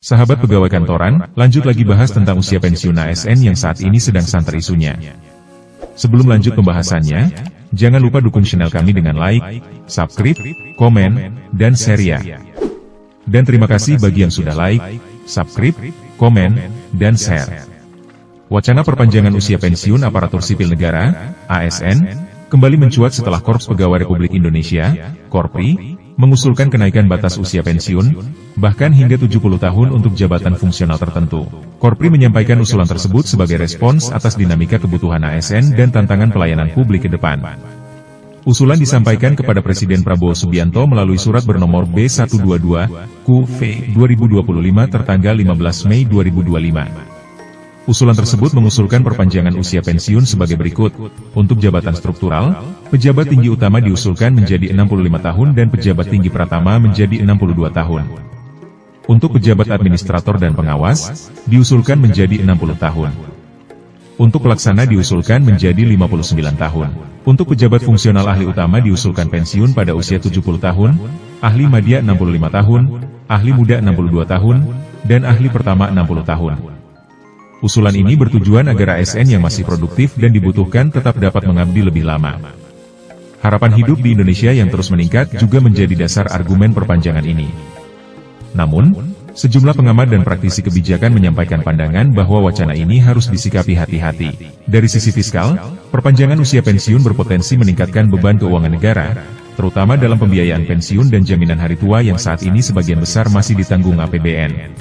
Sahabat pegawai kantoran, lanjut lagi bahas tentang usia pensiun ASN yang saat ini sedang santer isunya. Sebelum lanjut pembahasannya, jangan lupa dukung channel kami dengan like, subscribe, komen, dan share ya. Dan terima kasih bagi yang sudah like, subscribe, komen, dan share. Wacana perpanjangan usia pensiun aparatur sipil negara, ASN, kembali mencuat setelah Korps Pegawai Republik Indonesia, Korpri, mengusulkan kenaikan batas usia pensiun, bahkan hingga 70 tahun untuk jabatan fungsional tertentu. Korpri menyampaikan usulan tersebut sebagai respons atas dinamika kebutuhan ASN dan tantangan pelayanan publik ke depan. Usulan disampaikan kepada Presiden Prabowo Subianto melalui surat bernomor B122-QV 2025 tertanggal 15 Mei 2025. Usulan tersebut mengusulkan perpanjangan usia pensiun sebagai berikut. Untuk jabatan struktural, pejabat tinggi utama diusulkan menjadi 65 tahun dan pejabat tinggi pratama menjadi 62 tahun. Untuk pejabat administrator dan pengawas, diusulkan menjadi 60 tahun. Untuk pelaksana diusulkan menjadi 59 tahun. Untuk pejabat fungsional ahli utama diusulkan pensiun pada usia 70 tahun, ahli madya 65 tahun, ahli muda 62 tahun, dan ahli pertama 60 tahun. Usulan ini bertujuan agar ASN yang masih produktif dan dibutuhkan tetap dapat mengabdi lebih lama. Harapan hidup di Indonesia yang terus meningkat juga menjadi dasar argumen perpanjangan ini. Namun, sejumlah pengamat dan praktisi kebijakan menyampaikan pandangan bahwa wacana ini harus disikapi hati-hati. Dari sisi fiskal, perpanjangan usia pensiun berpotensi meningkatkan beban keuangan negara, terutama dalam pembiayaan pensiun dan jaminan hari tua yang saat ini sebagian besar masih ditanggung APBN.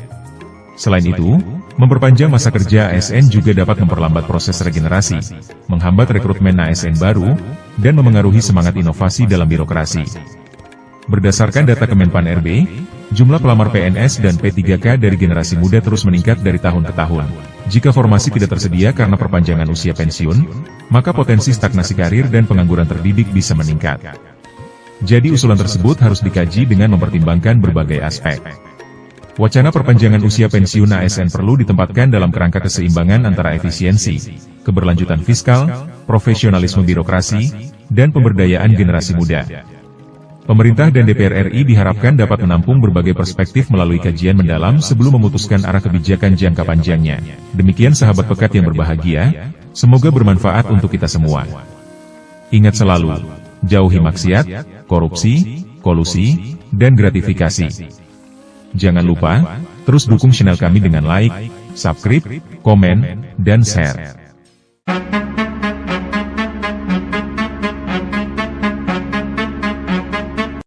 Selain itu, memperpanjang masa kerja ASN juga dapat memperlambat proses regenerasi, menghambat rekrutmen ASN baru, dan memengaruhi semangat inovasi dalam birokrasi. Berdasarkan data Kemenpan RB, jumlah pelamar PNS dan P3K dari generasi muda terus meningkat dari tahun ke tahun. Jika formasi tidak tersedia karena perpanjangan usia pensiun, maka potensi stagnasi karir dan pengangguran terdidik bisa meningkat. Jadi usulan tersebut harus dikaji dengan mempertimbangkan berbagai aspek. Wacana perpanjangan usia pensiun ASN perlu ditempatkan dalam kerangka keseimbangan antara efisiensi, keberlanjutan fiskal, profesionalisme birokrasi, dan pemberdayaan generasi muda. Pemerintah dan DPR RI diharapkan dapat menampung berbagai perspektif melalui kajian mendalam sebelum memutuskan arah kebijakan jangka panjangnya. Demikian sahabat pekat yang berbahagia, semoga bermanfaat untuk kita semua. Ingat selalu, jauhi maksiat, korupsi, kolusi, dan gratifikasi. Jangan lupa, terus dukung channel kami dengan like, subscribe, komen, dan share.